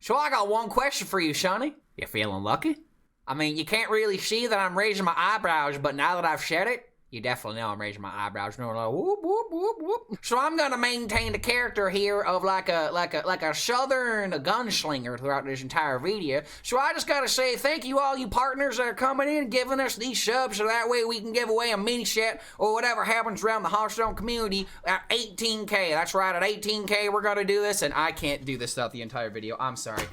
So I got one question for you, Sonny. You feeling lucky? I mean, you can't really see that I'm raising my eyebrows, but now that I've said it, you definitely know I'm raising my eyebrows. No, like, whoop, whoop, whoop, whoop. So I'm gonna maintain the character here of like a southern gunslinger throughout this entire video. So I just gotta say thank you all you partners that are coming in and giving us these subs, so that way we can give away a mini set or whatever happens around the Hearthstone community at 18K. That's right, at 18K we're gonna do this, and I can't do this throughout the entire video. I'm sorry.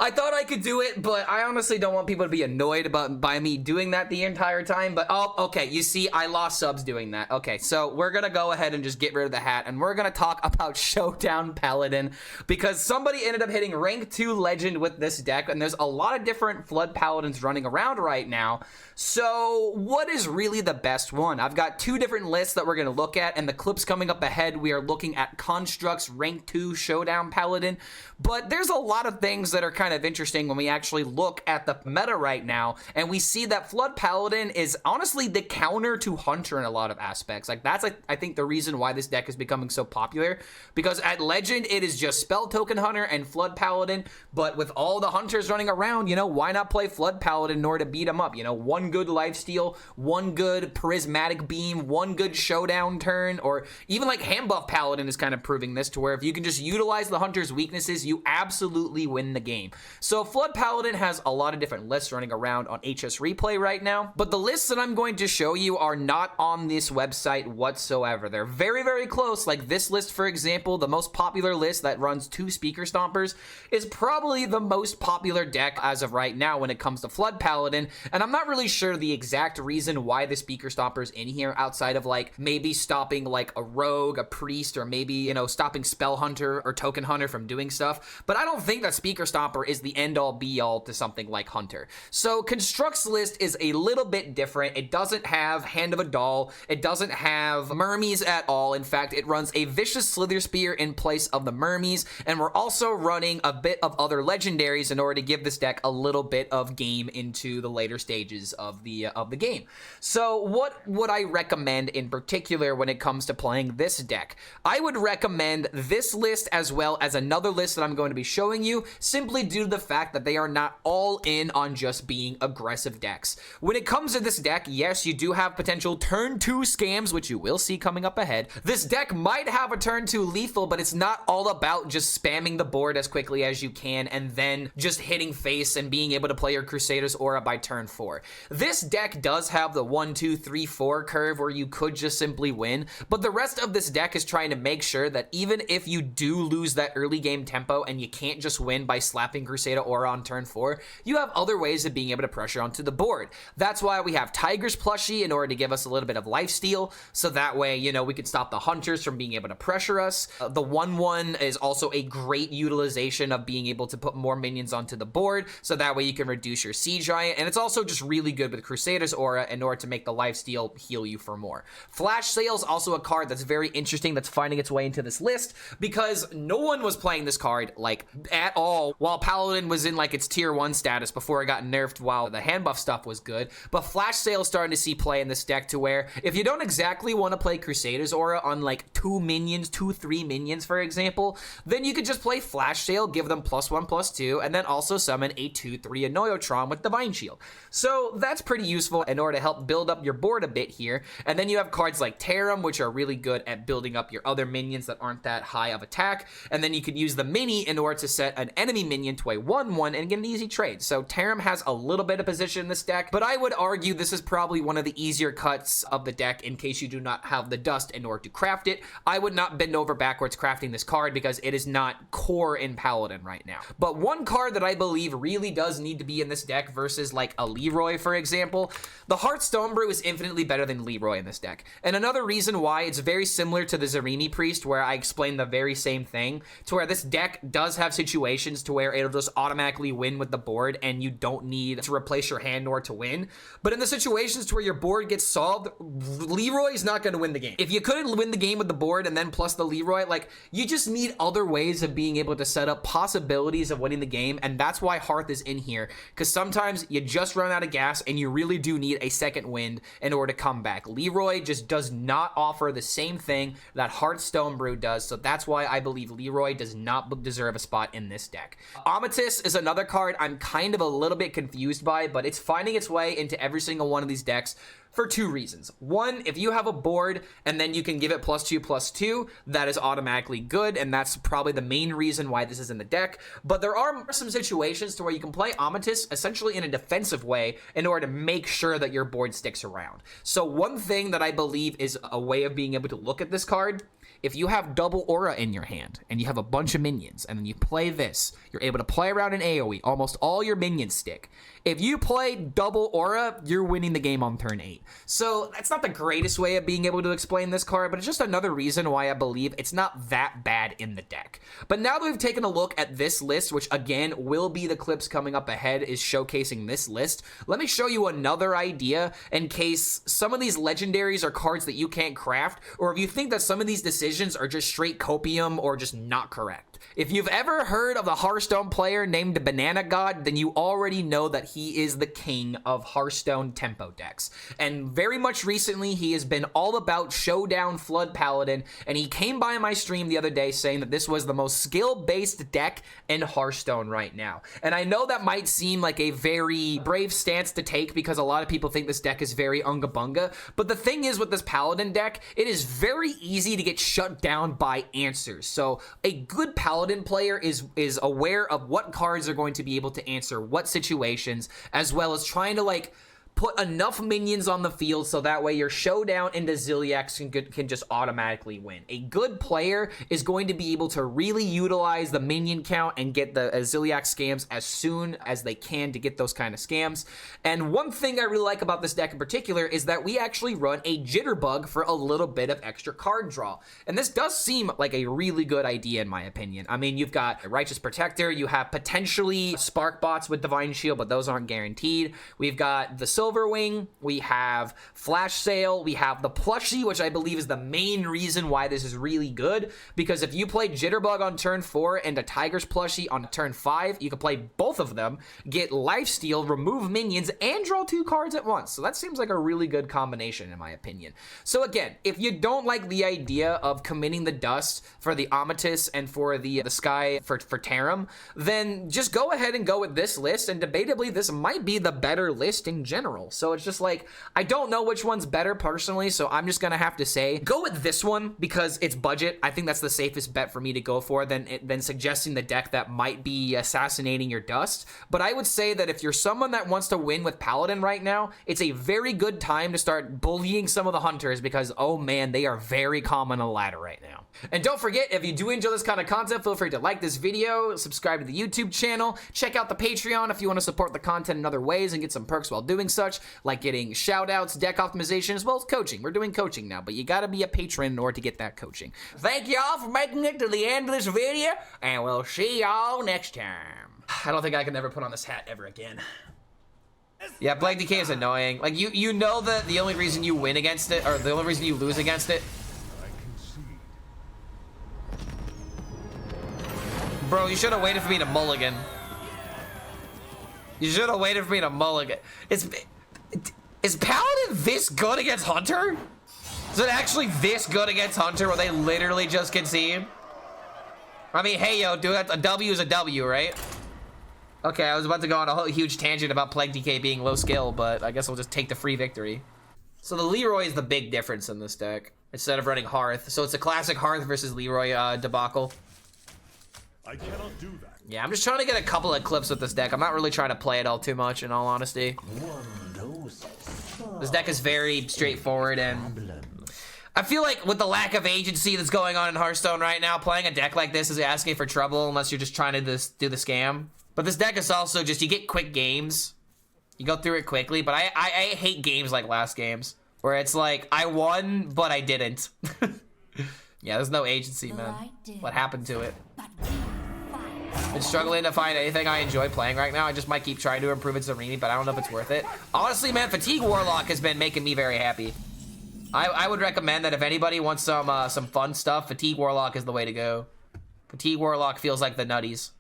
I thought I could do it, but I honestly don't want people to be annoyed by me doing that the entire time. But, oh, okay, you see, I lost subs doing that. Okay, so we're going to go ahead and just get rid of the hat, and we're going to talk about Showdown Paladin, because somebody ended up hitting rank 2 legend with this deck, and there's a lot of different Flood Paladins running around right now. So what is really the best one? I've got 2 different lists that we're going to look at, and the clips coming up ahead, we are looking at Construct's rank 2 Showdown Paladin, but there's a lot of things that are kind of interesting when we actually look at the meta right now, and we see that Flood Paladin is honestly the counter to Hunter in a lot of aspects. Like, that's, I think, the reason why this deck is becoming so popular, because at Legend, it is just Spell Token Hunter and Flood Paladin, but with all the Hunters running around, you know, why not play Flood Paladin in order to beat them up? You know, one good Lifesteal, one good Prismatic Beam, one good Showdown turn, or even like Hand Buff Paladin is kind of proving this, to where if you can just utilize the Hunter's weaknesses, you absolutely win the game. So Flood Paladin has a lot of different lists running around on HS Replay right now, but the lists that I'm going to show you are not on this website whatsoever. They're very, very close. Like this list, for example, the most popular list that runs 2 Speaker Stompers is probably the most popular deck as of right now when it comes to Flood Paladin, and I'm not really sure the exact reason why the Speaker Stomper is in here, outside of like maybe stopping like a rogue, a priest, or maybe, you know, stopping Spell Hunter or Token Hunter from doing stuff, but I don't think that Speaker Stomper is the end-all be-all to something like Hunter. So Construct's list is a little bit different. It doesn't have Hand of a Doll, it doesn't have Mermies at all. In fact, it runs a Vicious Slither Spear in place of the Mermies, and we're also running a bit of other legendaries in order to give this deck a little bit of game into the later stages of the game. So what would I recommend in particular when it comes to playing this deck? I would recommend this list as well as another list that I'm going to be showing you, simply due to the fact that they are not all in on just being aggressive decks. When it comes to this deck, yes, you do have potential turn 2 scams, which you will see coming up ahead. This deck might have a turn 2 lethal, but it's not all about just spamming the board as quickly as you can and then just hitting face and being able to play your Crusader's Aura by turn 4. This deck does have the 1, 2, 3, 4 curve where you could just simply win, but the rest of this deck is trying to make sure that even if you do lose that early game tempo and you can't just win by slapping Crusader Aura on turn 4, you have other ways of being able to pressure onto the board. That's why we have Tiger's Plushie in order to give us a little bit of lifesteal, so that way, you know, we can stop the Hunters from being able to pressure us. The 1/1 is also a great utilization of being able to put more minions onto the board, so that way you can reduce your Sea Giant, and it's also just really good with Crusader's Aura in order to make the lifesteal heal you for more. Flash Sale is also a card that's very interesting that's finding its way into this list, because no one was playing this card, like, at all, while Paladin was in, like, its tier 1 status before it got nerfed while the hand buff stuff was good. But Flash Sale is starting to see play in this deck, to where if you don't exactly want to play Crusader's Aura on, like, 2 minions, 2, 3 minions, for example, then you could just play Flash Sale, give them +1/+2, and then also summon a 2/3 Annoyotron with Divine Shield. So that's pretty useful in order to help build up your board a bit here. And then you have cards like Tarum, which are really good at building up your other minions that aren't that high of attack. And then you could use the Mini in order to set an enemy minion to a 1/1 and get an easy trade. So Tarum has a little bit of position in this deck, but I would argue this is probably one of the easier cuts of the deck in case you do not have the dust in order to craft it. I would not bend over backwards crafting this card because it is not core in Paladin right now. But one card that I believe really does need to be in this deck versus like a Leroy, for example, the Hearthstone Brew is infinitely better than Leroy in this deck. And another reason why, it's very similar to the Zarimi Priest, where I explained the very same thing, to where this deck does have situations to where it'll just automatically win with the board and you don't need to replace your hand nor to win. But in the situations to where your board gets solved involved, Leroy's not going to win the game. If you couldn't win the game with the board and then plus the Leroy, like, you just need other ways of being able to set up possibilities of winning the game, and that's why Hearth is in here, because sometimes you just run out of gas and you really do need a second wind in order to come back. Leroy just does not offer the same thing that Hearthstone Brew does, so that's why I believe Leroy does not deserve a spot in this deck. Amethyst is another card I'm kind of a little bit confused by, but it's finding its way into every single one of these decks for two reasons. One, if you have a board and then you can give it +2/+2, that is automatically good, and that's probably the main reason why this is in the deck. But there are some situations to where you can play Amethyst essentially in a defensive way in order to make sure that your board sticks around. So one thing that I believe is a way of being able to look at this card, if you have double aura in your hand and you have a bunch of minions and then you play this, you're able to play around an AoE, almost all your minions stick. If you play double aura, you're winning the game on turn 8. So that's not the greatest way of being able to explain this card, but it's just another reason why I believe it's not that bad in the deck. But now that we've taken a look at this list, which again will be the clips coming up ahead is showcasing this list, let me show you another idea in case some of these legendaries are cards that you can't craft, or if you think that some of these decisions are just straight copium or just not correct. If you've ever heard of the Hearthstone player named Banana God, then you already know that he is the king of Hearthstone tempo decks. And very much recently, he has been all about Showdown Flood Paladin, and he came by my stream the other day saying that this was the most skill-based deck in Hearthstone right now. And I know that might seem like a very brave stance to take because a lot of people think this deck is very unga bunga, but the thing is with this Paladin deck, it is very easy to get shut down by answers. So a good Paladin player is aware of what cards are going to be able to answer what situations, as well as trying to like put enough minions on the field so that way your Showdown into Zilliax can just automatically win. A good player is going to be able to really utilize the minion count and get the Zilliax scams as soon as they can to get those kind of scams. And one thing I really like about this deck in particular is that we actually run a Jitterbug for a little bit of extra card draw. And this does seem like a really good idea in my opinion. I mean, you've got a Righteous Protector, you have potentially Spark Bots with Divine Shield, but those aren't guaranteed. We've got the Silverwing, we have Flash Sale, we have the Plushie, which I believe is the main reason why this is really good, because if you play Jitterbug on turn 4 and a Tiger's Plushie on turn 5, you can play both of them, get Lifesteal, remove minions, and draw 2 cards at once. So that seems like a really good combination in my opinion. So again, if you don't like the idea of committing the dust for the Amethyst and for the Sky for Tarim, then just go ahead and go with this list, and debatably this might be the better list in general. So it's just like, I don't know which one's better personally, so I'm just gonna have to say go with this one because it's budget. I think that's the safest bet for me to go for than suggesting the deck that might be assassinating your dust. But I would say that if you're someone that wants to win with Paladin right now, it's a very good time to start bullying some of the hunters because, oh man, they are very common on the ladder right now. And don't forget, if you do enjoy this kind of content, feel free to like this video, subscribe to the YouTube channel, check out the Patreon if you want to support the content in other ways and get some perks while doing such, like getting shoutouts, deck optimization, as well as coaching. We're doing coaching now, but you gotta be a patron in order to get that coaching. Thank y'all for making it to the end of this video, and we'll see y'all next time. I don't think I can ever put on this hat ever again. Yeah, Plague Decay is annoying. Like, you know that the only reason you win against it, or the only reason you lose against it. Bro, you should have waited for me to mulligan. You should have waited for me to mulligan. Is Paladin this good against Hunter? Is it actually this good against Hunter where they literally just concede? I mean, hey, yo, dude, a W is a W, right? Okay, I was about to go on a whole huge tangent about Plague Decay being low skill, but I guess we'll just take the free victory. So the Leroy is the big difference in this deck, instead of running Hearth. So it's a classic Hearth versus Leroy debacle. I cannot do that. Yeah, I'm just trying to get a couple of clips with this deck. I'm not really trying to play it all too much, in all honesty. This deck is very straightforward, and I feel like with the lack of agency that's going on in Hearthstone right now, playing a deck like this is asking for trouble unless you're just trying to do the scam. But this deck is also just, you get quick games. You go through it quickly, but I hate games like last games, where it's like, I won, but I didn't. Yeah, there's no agency, man. What happened to it? Been struggling to find anything I enjoy playing right now. I just might keep trying to improve its Arena, but I don't know if it's worth it. Honestly, man, Fatigue Warlock has been making me very happy. I would recommend that if anybody wants some fun stuff, Fatigue Warlock is the way to go. Fatigue Warlock feels like the nutties.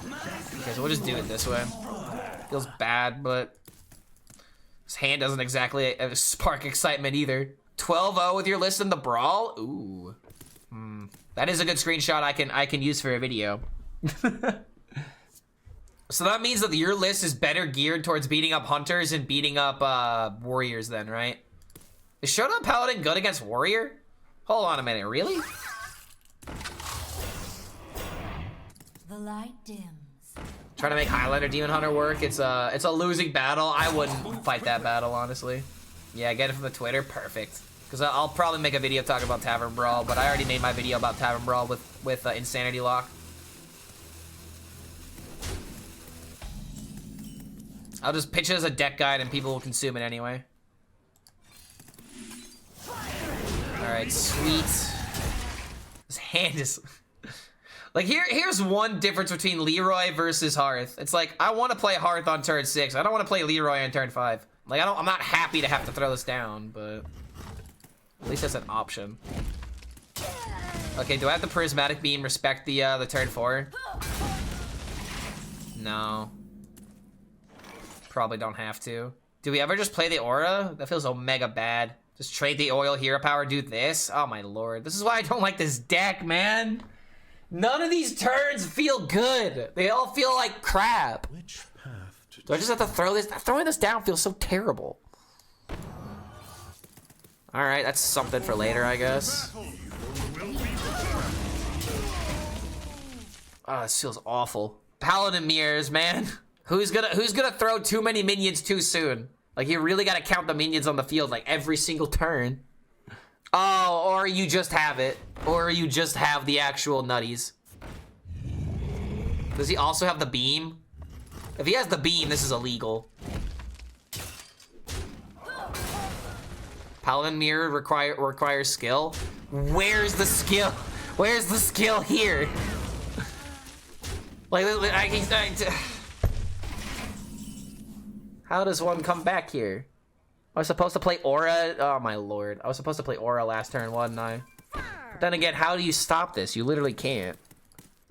Okay, so we'll just do it this way. Feels bad, but his hand doesn't exactly spark excitement either. 12-0 with your list in the brawl. Ooh, that is a good screenshot I can use for a video. So that means that your list is better geared towards beating up hunters and beating up warriors then, right? Is Showdown Paladin good against warrior? Hold on a minute, really? The light dims. Trying to make Highlander Demon Hunter work. It's a losing battle. I wouldn't fight that battle, honestly. Yeah, get it from the Twitter. Perfect. Because I'll probably make a video talking about Tavern Brawl, but I already made my video about Tavern Brawl with Insanity Lock. I'll just pitch it as a deck guide and people will consume it anyway. Alright, sweet. His hand is... Like, here's one difference between Leroy versus Hearth. It's like, I want to play Hearth on turn 6. I don't want to play Leroy on turn 5. Like, I'm not happy to have to throw this down, but... At least that's an option. Okay, do I have the Prismatic Beam respect the turn 4? No. Probably don't have to. Do we ever just play the Aura? That feels omega bad. Just trade the Oil Hero Power, do this? Oh my lord. This is why I don't like this deck, man. None of these turns feel good. They all feel like crap. Which path to Do I just have to throw this? Throwing this down feels so terrible. Alright, that's something for later, I guess. Oh, this feels awful. Paladin mirrors, man. Who's gonna throw too many minions too soon? Like, you really gotta count the minions on the field like every single turn. Oh, or you just have it. Or you just have the actual nutties. Does he also have the beam? If he has the beam, this is illegal. Paladin mirror requires skill. Where's the skill? Where's the skill here? Like, how does one come back here? I was supposed to play Aura. Oh my lord. I was supposed to play Aura last turn, wasn't I? But then again, how do you stop this? You literally can't.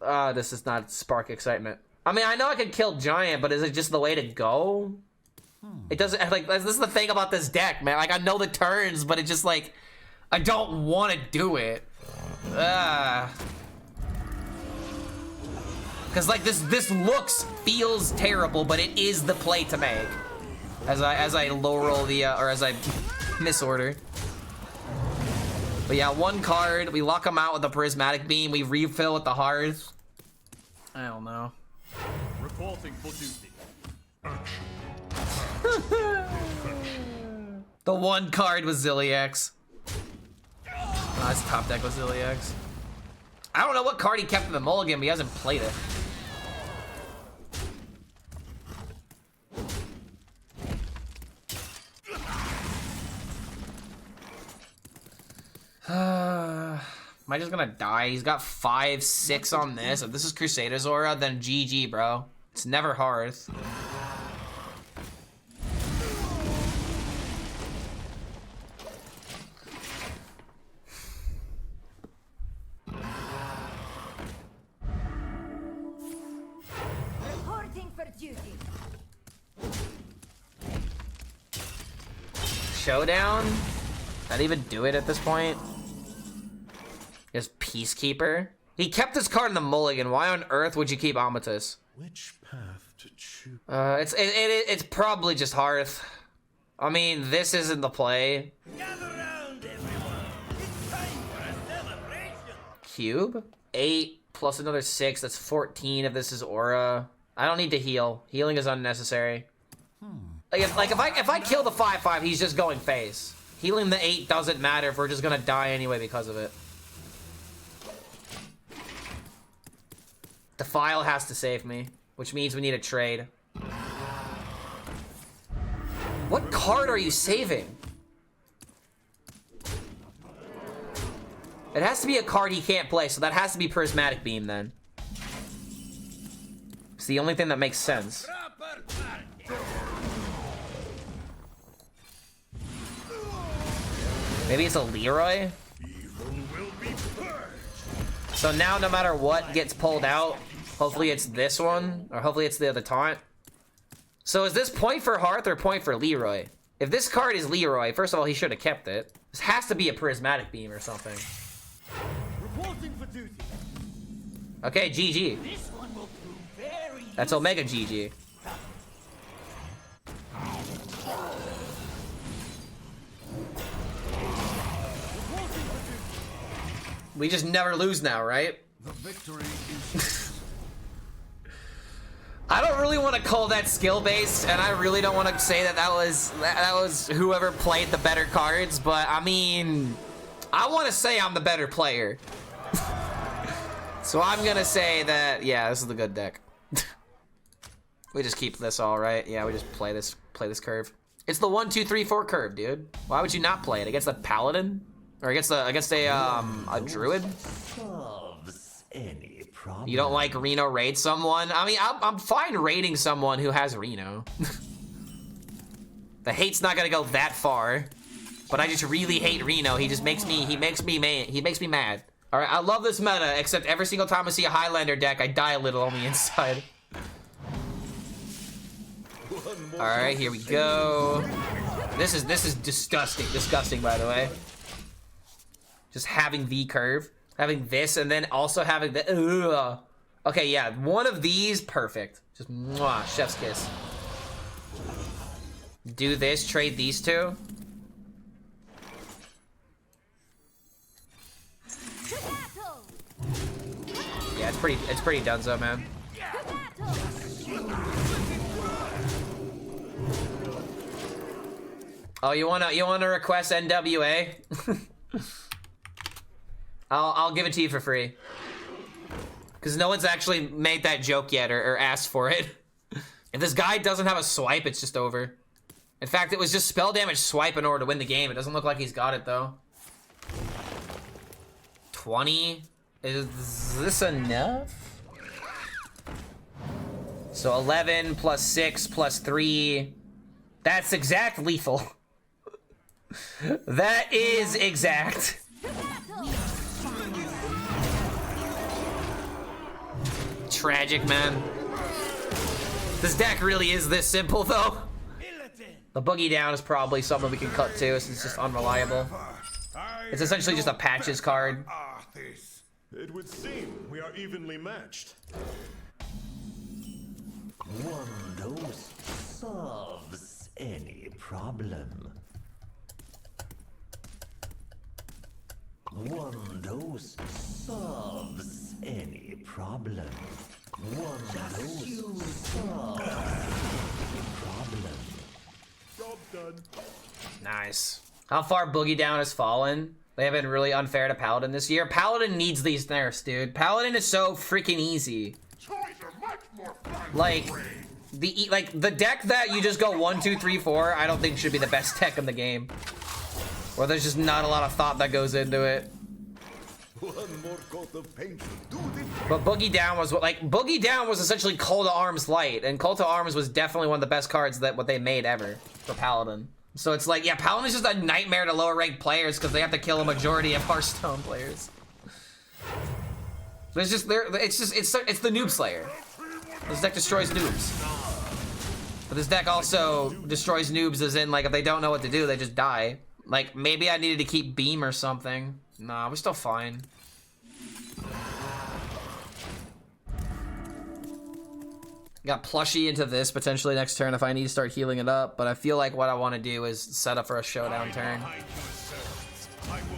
This is not spark excitement. I mean, I know I could kill Giant, but is it just the way to go? It doesn't, like, this is the thing about this deck, man. Like, I know the turns, but it just, like, I don't want to do it. Because, like, this feels terrible, but it is the play to make. As I low roll the, or as I misorder. But yeah, one card, we lock them out with the Prismatic Beam, we refill with the Hearth. I don't know. reporting for duty. The one card was Zilliax. Oh, that's top deck with Zilliax. I don't know what card he kept in the mulligan, but he hasn't played it. Am I just gonna die? He's got 5-6 on this. If this is Crusader's Aura, then GG, bro. It's never Hearth. Reporting for duty. Showdown? Not even do it at this point. Just Peacekeeper. He kept this card in the mulligan. Why on earth would you keep Amatus? Which path to choose? It's probably just Hearth. I mean, this isn't the play. Gather round, everyone. It's time for a celebration. Cube? 8 plus another 6. That's 14 if this is Aura. I don't need to heal. Healing is unnecessary. Like if I kill the 5/5, he's just going face. Healing the 8 doesn't matter if we're just gonna die anyway because of it. Defile has to save me, which means we need a trade. What card are you saving? It has to be a card he can't play, so that has to be Prismatic Beam then. It's the only thing that makes sense. Proper party. Maybe it's a Leroy? So now no matter what gets pulled out, hopefully it's this one, or hopefully it's the other taunt. So is this point for Hearth or point for Leroy? If this card is Leroy, first of all, he should have kept it. This has to be a prismatic beam or something. Reporting for duty. Okay, GG. This one will prove very That's Omega GG. We just never lose now, right? The victory is I don't really want to call that skill based, and I really don't want to say that that was whoever played the better cards. But I mean, I want to say I'm the better player, so I'm gonna say that yeah, this is the good deck. We just keep this all right. Yeah, we just play this curve. It's the 1, 2, 3, 4 curve, dude. Why would you not play it against the Paladin or against a Druid? solves any problem. You don't like Reno raid someone? I mean, I'm fine raiding someone who has Reno. The hate's not gonna go that far, but I just really hate Reno. He just makes me mad. All right, I love this meta, except every single time I see a Highlander deck, I die a little on the inside. All right, here we go. This is disgusting, by the way. Just having the curve, having this, and then also having the. Ugh. Okay, yeah, one of these, perfect. Just mwah, chef's kiss. Do this, trade these two. Yeah, it's pretty dunzo, man. Oh, you wanna request NWA? I'll give it to you for free. Cause no one's actually made that joke yet or asked for it. If this guy doesn't have a swipe, it's just over. In fact, it was just spell damage swipe in order to win the game. It doesn't look like he's got it though. 20? Is this enough? So 11 plus 6 plus 3. That's exact lethal. That is exact. Tragic, man. This deck really is this simple, though. The boogie down is probably something we can cut too, since it's just unreliable. It's essentially just a patches card. It would seem we are evenly matched. One dose solves any problem. One dose solves any problem. One dose solves any problem. Job done. Nice. How far boogie down has fallen? They have been really unfair to Paladin this year. Paladin needs these nerfs, dude. Paladin is so freaking easy. Like the deck that you just go 1, 2, 3, 4, I don't think should be the best deck in the game. Or there's just not a lot of thought that goes into it. One more coat of paint should do the But Boogie Down was Boogie Down was essentially Call to Arms light, and Call to Arms was definitely one of the best cards that what they made ever for Paladin. So it's like, yeah, Paladin is just a nightmare to lower ranked players because they have to kill a majority of Hearthstone players. But it's just it's the noob slayer. This deck destroys noobs. But this deck also destroys noobs as in like if they don't know what to do, they just die. Like maybe I needed to keep beam or something. Nah, we're still fine. Got plushie into this potentially next turn if I need to start healing it up, but I feel like what I want to do is set up for a showdown turn.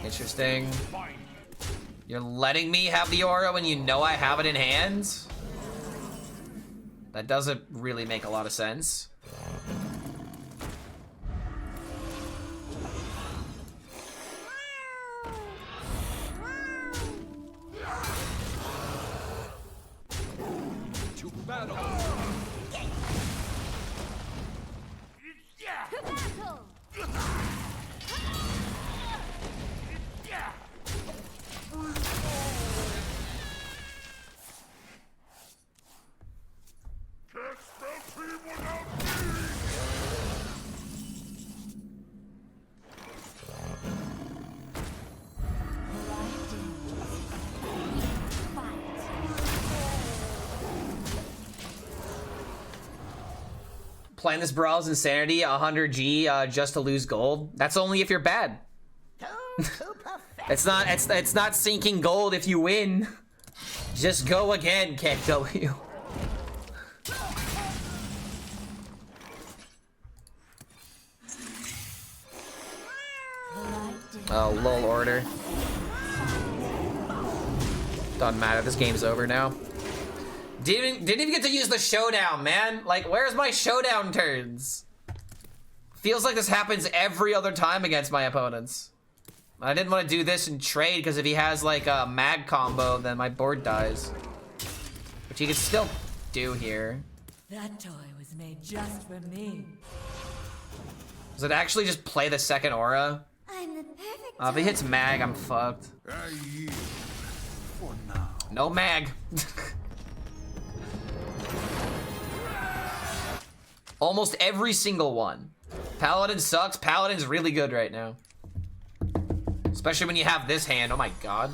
Interesting. You're letting me have the aura when you know I have it in hand? That doesn't really make a lot of sense. to battle. Playing this Brawl's insanity, 100G just to lose gold. That's only if you're bad. It's not sinking gold if you win. Just go again, KW. Oh, lol order. Doesn't matter, this game's over now. Didn't even get to use the showdown, man. Like, where's my showdown turns? Feels like this happens every other time against my opponents. I didn't want to do this and trade because if he has like a mag combo, then my board dies. Which he could still do here. That toy was made just for me. Does it actually just play the second aura? I'm the perfect If he hits mag, I'm fucked. No mag. Almost every single one. Paladin sucks. Paladin's really good right now. Especially when you have this hand. Oh my god.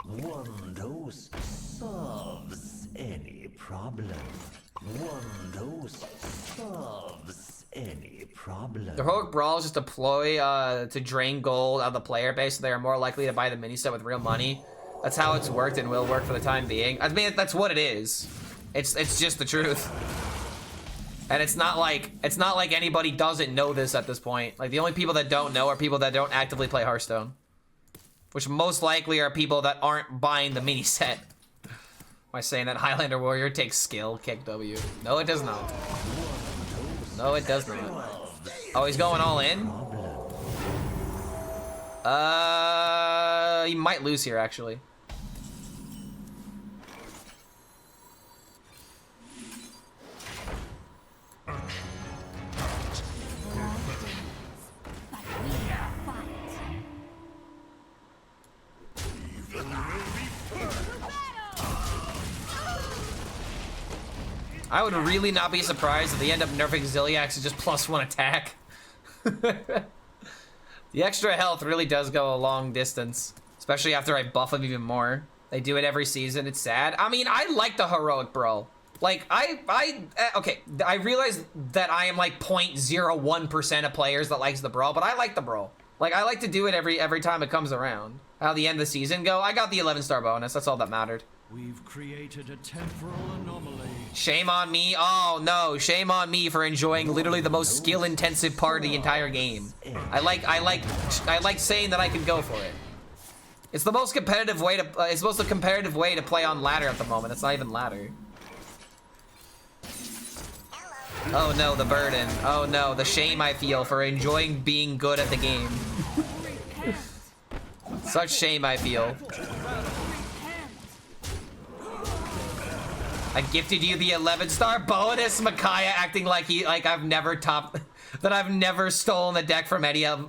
One dose solves any problem. One dose solves any problem. The heroic brawl is just a ploy to drain gold out of the player base so they are more likely to buy the mini set with real money. That's how it's worked and will work for the time being. I mean, that's what it is. It's just the truth. And it's not like anybody doesn't know this at this point. Like, the only people that don't know are people that don't actively play Hearthstone. Which most likely are people that aren't buying the mini set. Am I saying that Highlander Warrior takes skill, kick W? No, it does not. No, it does not. Oh, he's going all in? He might lose here, actually. I would really not be surprised if they end up nerfing Zilliax to just +1 attack. The extra health really does go a long distance, especially after I buff him even more. They do it every season. It's sad. I mean, I like the heroic brawl. Like, okay, I realize that I am like 0.01% of players that likes the brawl, but I like the brawl. Like, I like to do it every time it comes around. How the end of the season go, I got the 11-star bonus. That's all that mattered. We've created a temporal anomaly. Shame on me. Oh no, shame on me for enjoying literally the most skill-intensive part of the entire game. I like saying that I can go for it. It's the most competitive way to. It's the most competitive way to play on ladder at the moment. It's not even ladder. Oh no, the burden. Oh no, the shame I feel for enjoying being good at the game. Such shame I feel. I gifted you the 11-star bonus, Micaiah, acting like I've never stolen a deck from any of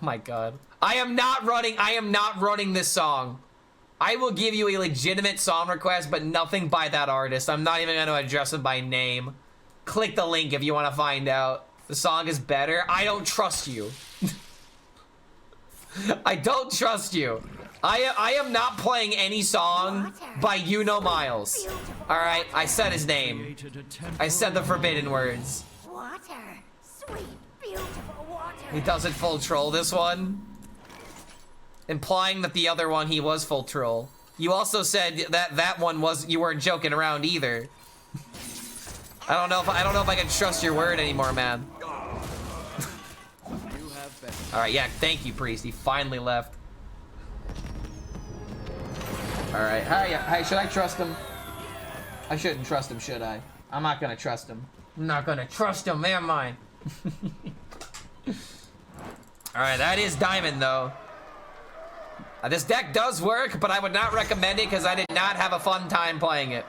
my god. I am not running this song. I will give you a legitimate song request, but nothing by that artist. I'm not even gonna address him by name. Click the link if you want to find out. The song is better. I don't trust you. I don't trust you. I am not playing any song by You Know Miles. Alright, I said his name. I said the forbidden words. water. Sweet, beautiful water. He doesn't full troll this one. Implying that the other one he was full troll. You also said that one was, you weren't joking around either. I don't know if I can trust your word anymore, man. Alright, yeah, thank you, Priest. He finally left. Alright, hey, should I trust him? I shouldn't trust him, should I? I'm not gonna trust him. I'm not gonna trust him, am I? Alright, that is diamond, though. This deck does work, but I would not recommend it because I did not have a fun time playing it.